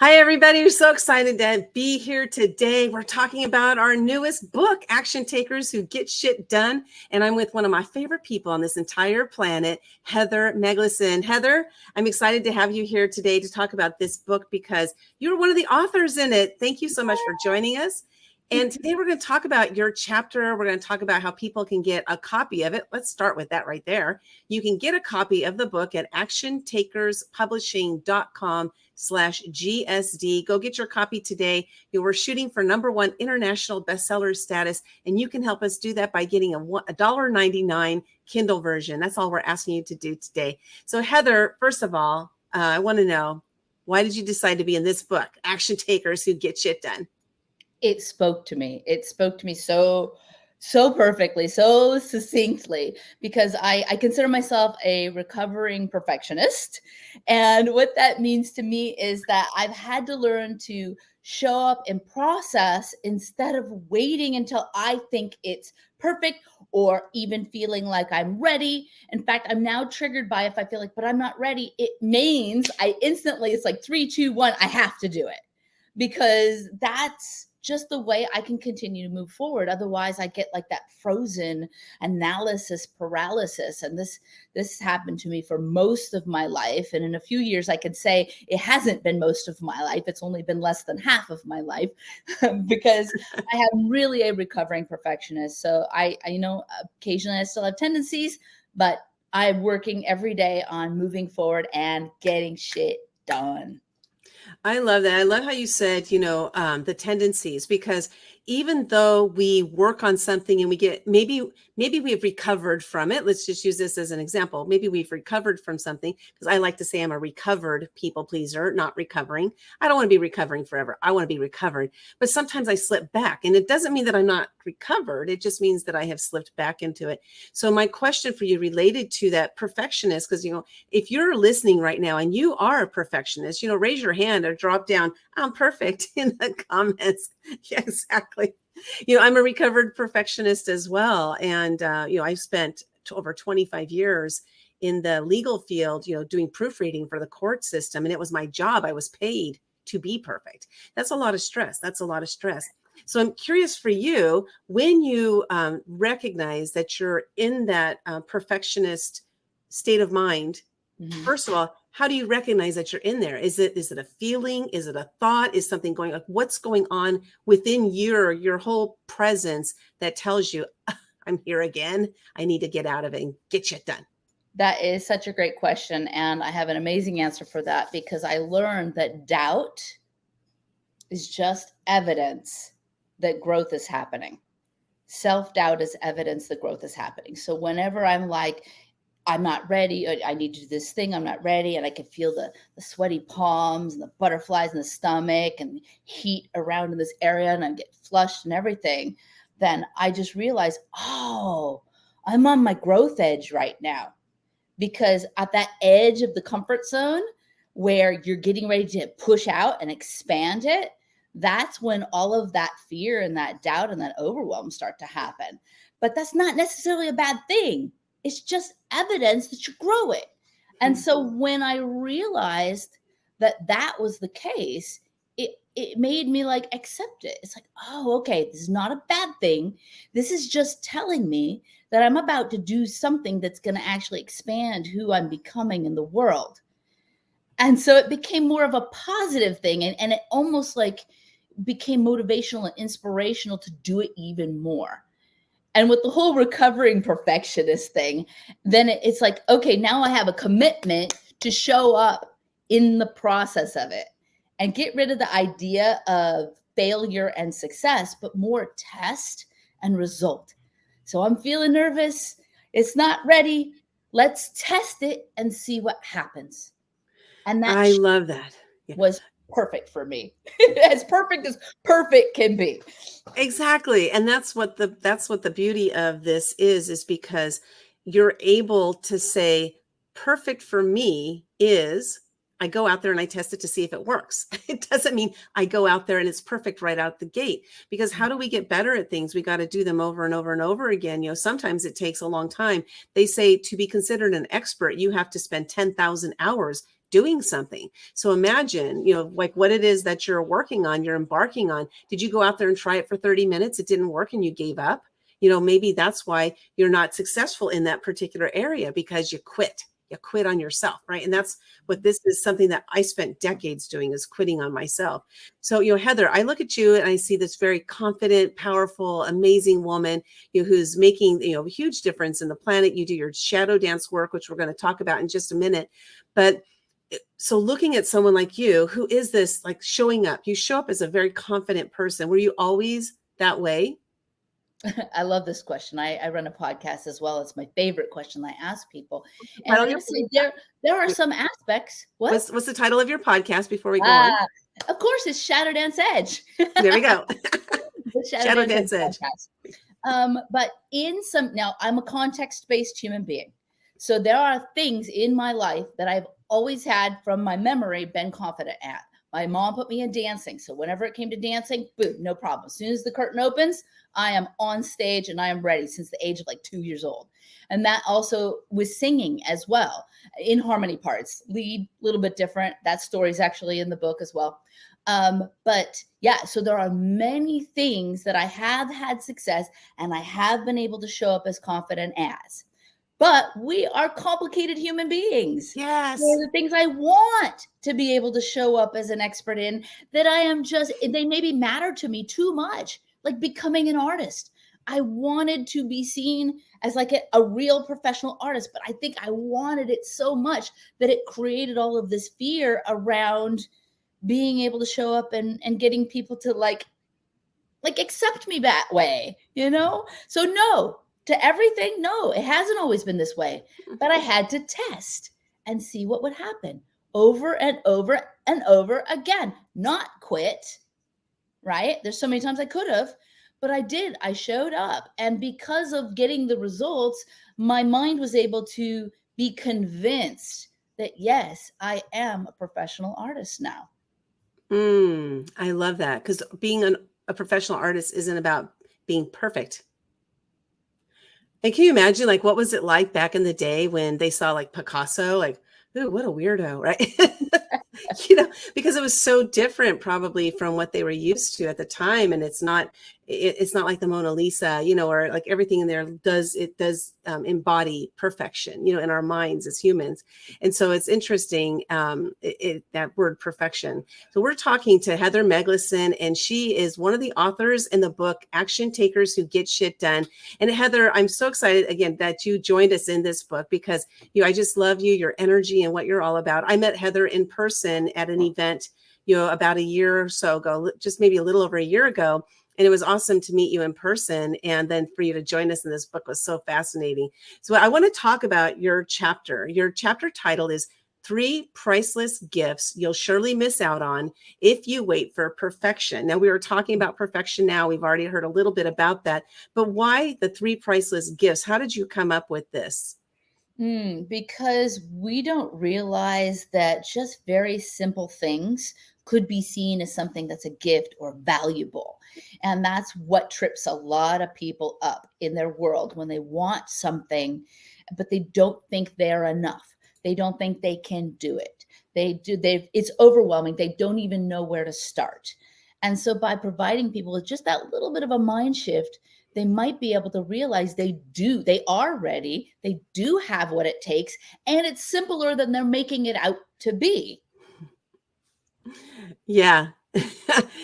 Hi, everybody. We're so excited to be here today. We're talking about our newest book, Action Takers Who Get Shit Done. And I'm with one of my favorite people on this entire planet, Heather Meglasson. Heather, I'm excited to have you here today to talk about this book because you're one of the authors in it. Thank you so much for joining us. And today we're going to talk about your chapter. We're going to talk about how people can get a copy of it. Let's start with that right there. You can get a copy of the book at actiontakerspublishing.com/GSD. Go get your copy today. We're shooting for #1 international bestseller status, and you can help us do that by getting a $1.99 Kindle version. That's all we're asking you to do today. So Heather, first of all, I want to know, why did you decide to be in this book, Action Takers Who Get Shit Done? It spoke to me. It spoke to me so perfectly, so succinctly, because I consider myself a recovering perfectionist. And what that means to me is that I've had to learn to show up and process instead of waiting until I think it's perfect or even feeling like I'm ready. In fact, I'm now triggered by if I feel like, but I'm not ready, it means it's like 3, 2, 1, I have to do it, because that's just the way I can continue to move forward. Otherwise, I get like that frozen analysis paralysis. And this happened to me for most of my life. And in a few years, I could say it hasn't been most of my life. It's only been less than half of my life because I am really a recovering perfectionist. So I occasionally I still have tendencies, but I'm working every day on moving forward and getting shit done. I love that. I love how you said, the tendencies, because even though we work on something and we get, maybe we've recovered from it. Let's just use this as an example. Maybe we've recovered from something, because I like to say I'm a recovered people pleaser, not recovering. I don't want to be recovering forever. I want to be recovered. But sometimes I slip back, and it doesn't mean that I'm not recovered. It just means that I have slipped back into it. So my question for you related to that perfectionist, because, if you're listening right now and you are a perfectionist, raise your hand or drop down, I'm perfect, in the comments. Yeah, exactly. I'm a recovered perfectionist as well. And, I spent over 25 years in the legal field, doing proofreading for the court system. And it was my job. I was paid to be perfect. That's a lot of stress. So I'm curious for you, when you recognize that you're in that perfectionist state of mind, first of all, how do you recognize that you're in there? Is it a feeling? Is it a thought? Is something going on? What's going on within your whole presence that tells you, I'm here again. I need to get out of it and get shit done? That is such a great question. And I have an amazing answer for that, because I learned that doubt is just evidence that growth is happening. Self-doubt is evidence that growth is happening. So whenever I'm like, I'm not ready, I need to do this thing, I'm not ready, and I can feel the sweaty palms and the butterflies in the stomach and heat around in this area, and I get flushed and everything, then I just realize, oh, I'm on my growth edge right now. Because at that edge of the comfort zone where you're getting ready to push out and expand it, that's when all of that fear and that doubt and that overwhelm start to happen. But that's not necessarily a bad thing. It's just evidence that you're growing. And so when I realized that that was the case, it made me like accept it. It's like, oh, okay, this is not a bad thing. This is just telling me that I'm about to do something that's going to actually expand who I'm becoming in the world. And so it became more of a positive thing. And it almost like became motivational and inspirational to do it even more. And with the whole recovering perfectionist thing, then it's like, okay, now I have a commitment to show up in the process of it and get rid of the idea of failure and success, but more test and result. So I'm feeling nervous. It's not ready. Let's test it and see what happens. And that I love that. was perfect for me. As perfect as perfect can be. Exactly. And that's what the beauty of this is because you're able to say, perfect for me is I go out there and I test it to see if it works. It doesn't mean I go out there and it's perfect right out the gate, because how do we get better at things? We got to do them over and over and over again. Sometimes it takes a long time. They say to be considered an expert, you have to spend 10,000 hours doing something. So imagine, like what it is that you're working on, you're embarking on. Did you go out there and try it for 30 minutes? It didn't work and you gave up? Maybe that's why you're not successful in that particular area, because you quit. You quit on yourself, right? And that's what this is, something that I spent decades doing, is quitting on myself. So, Heather, I look at you and I see this very confident, powerful, amazing woman, who's making, a huge difference in the planet. You do your shadow dance work, which we're going to talk about in just a minute. But so looking at someone like you, who is this, like, showing up, you show up as a very confident person. Were you always that way? I love this question. I run a podcast as well. It's my favorite question I ask people. And Title I of gotta say, there are some aspects. What? what's the title of your podcast before we go on? Ah, of course, it's Shadow Dance Edge. There we go. The Shadow Shadow Dance Edge Dance Edge. podcast. But now I'm a context-based human being. So there are things in my life that I've always had from my memory been confident at. My mom put me in dancing. So whenever it came to dancing, boom, no problem. As soon as the curtain opens, I am on stage and I am ready since the age of like 2 years old. And that also with singing as well, in harmony parts, lead, a little bit different. That story's actually in the book as well. But yeah, so there are many things that I have had success and I have been able to show up as confident as. But we are complicated human beings. Yes. There are the things I want to be able to show up as an expert in that they maybe matter to me too much, like becoming an artist. I wanted to be seen as like a real professional artist, but I think I wanted it so much that it created all of this fear around being able to show up and getting people to like accept me that way, So no, to everything, no, it hasn't always been this way, but I had to test and see what would happen over and over and over again, not quit, right? There's so many times I could have, but I did. I showed up. And because of getting the results, my mind was able to be convinced that, yes, I am a professional artist now. I love that, because being a professional artist isn't about being perfect. And can you imagine, like, what was it like back in the day when they saw like Picasso, like, ooh, what a weirdo, right? Because it was so different probably from what they were used to at the time. And it's not like the Mona Lisa, or like everything in there does embody perfection, in our minds as humans. And so it's interesting, that word perfection. So we're talking to Heather Meglasson, and she is one of the authors in the book, Action Takers Who Get Shit Done. And Heather, I'm so excited again that you joined us in this book, because I just love you, your energy, and what you're all about. I met Heather in person at an event, about a year or so ago, just maybe a little over a year ago. And it was awesome to meet you in person. And then for you to join us in this book was so fascinating. So I want to talk about your chapter. Your chapter title is 3 Priceless Gifts You'll Surely Miss Out On If You Wait for Perfection. Now, we were talking about perfection now. We've already heard a little bit about that. But why the 3 priceless gifts? How did you come up with this? Because we don't realize that just very simple things could be seen as something that's a gift or valuable. And that's what trips a lot of people up in their world when they want something, but they don't think they're enough. They don't think they can do it. It's overwhelming. They don't even know where to start. And so by providing people with just that little bit of a mind shift, they might be able to realize they are ready, they do have what it takes, and it's simpler than they're making it out to be. Yeah.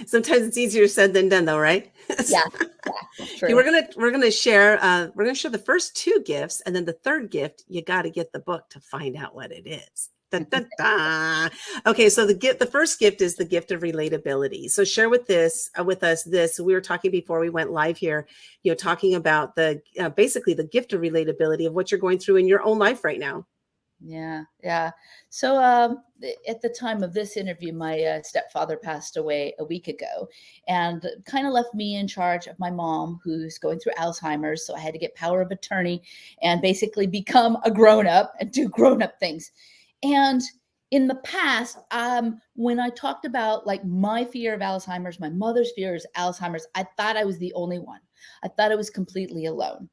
Sometimes it's easier said than done, though, right? Yeah, true. We're gonna share the first 2 gifts, and then the third gift, you got to get the book to find out what it is. Da, da, da. Okay, so the first gift is the gift of relatability. So share with us this. We were talking before we went live here, talking about the basically the gift of relatability of what you're going through in your own life right now. Yeah. So at the time of this interview, my stepfather passed away a week ago, and kind of left me in charge of my mom, who's going through Alzheimer's. So I had to get power of attorney and basically become a grown up and do grown up things. And in the past, when I talked about like my fear of Alzheimer's, my mother's fear is Alzheimer's, I thought I was the only one. I thought I was completely alone.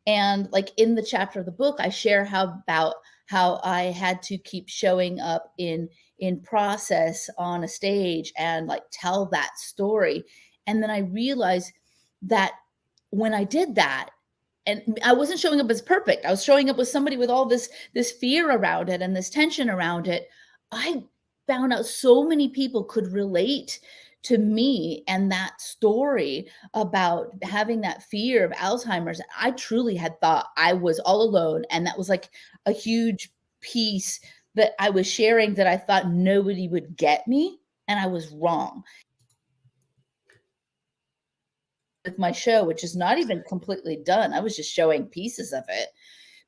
And like in the chapter of the book, I share how I had to keep showing up in process on a stage and like tell that story. And then I realized that when I did that, and I wasn't showing up as perfect. I was showing up with somebody with all this fear around it and this tension around it. I found out so many people could relate to me and that story about having that fear of Alzheimer's. I truly had thought I was all alone, and that was like a huge piece that I was sharing that I thought nobody would get me, and I was wrong. With my show, which is not even completely done, I was just showing pieces of it.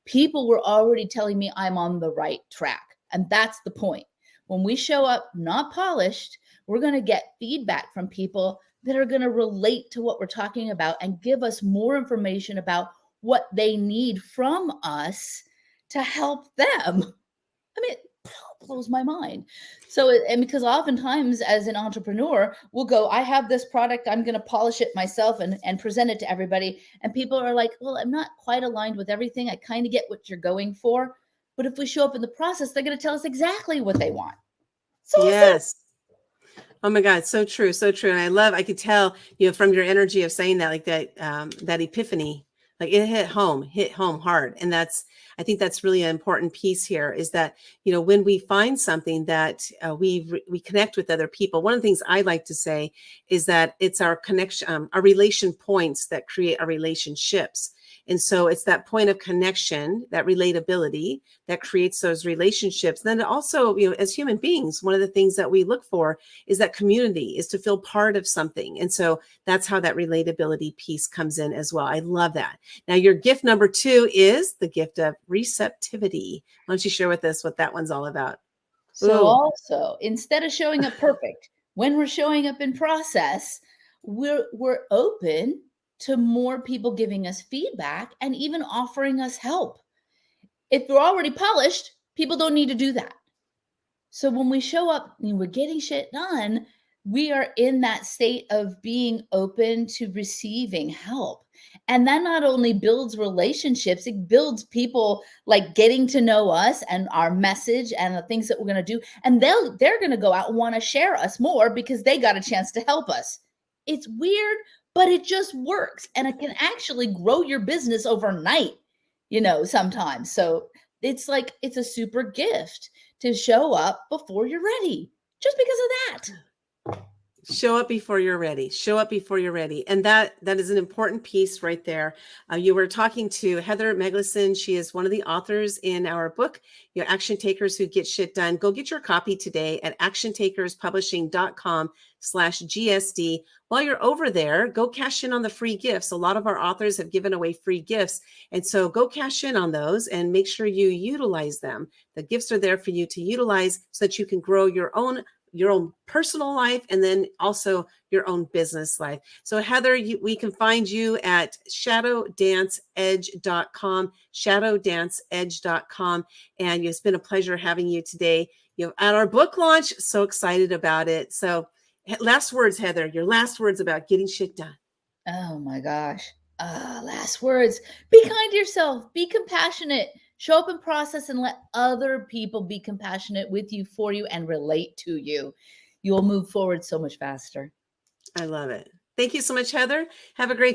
People were already telling me I'm on the right track. And that's the point. When we show up not polished, we're going to get feedback from people that are going to relate to what we're talking about and give us more information about what they need from us to help them. I mean, it blows my mind. So, and because oftentimes as an entrepreneur, we'll go, I have this product, I'm going to polish it myself and present it to everybody. And people are like, well, I'm not quite aligned with everything. I kind of get what you're going for. But if we show up in the process, they're going to tell us exactly what they want. So awesome. Yes. Oh my God, so true, so true. And I could tell, from your energy of saying that, like that epiphany, like it hit home hard. And I think that's really an important piece here is that, when we find something that we connect with other people, one of the things I like to say is that it's our connection, our relation points that create our relationships. And so it's that point of connection, that relatability that creates those relationships. Then also, as human beings, one of the things that we look for is that community, is to feel part of something. And so that's how that relatability piece comes in as well. I love that. Now, your gift number 2 is the gift of receptivity. Why don't you share with us what that one's all about? So Ooh, also, instead of showing up perfect, when we're showing up in process, we're open to more people giving us feedback and even offering us help. If we're already polished, people don't need to do that. So when we show up and we're getting shit done, we are in that state of being open to receiving help. And that not only builds relationships, it builds people like getting to know us and our message and the things that we're going to do. And they're going to go out and want to share us more because they got a chance to help us. It's weird, but it just works. And it can actually grow your business overnight, sometimes. So it's a super gift to show up before you're ready, just because of that. show up before you're ready. Show up before you're ready. And that is an important piece right there. You were talking to Heather Meglasson. She is one of the authors in our book, Action Takers Who Get Shit Done. Go get your copy today at actiontakerspublishing.com/GSD. While you're over there, go cash in on the free gifts. A lot of our authors have given away free gifts. And so go cash in on those and make sure you utilize them. The gifts are there for you to utilize so that you can grow your own personal life and then also your own business life. So Heather, we can find you at shadowdanceedge.com, shadowdanceedge.com. And it's been a pleasure having you today, at our book launch. So excited about it. So last words, Heather, your last words about getting shit done. Oh my gosh. Last words. Be kind to yourself. Be compassionate. Show up in process and let other people be compassionate with you, for you, and relate to you. You'll move forward so much faster. I love it. Thank you so much, Heather. Have a great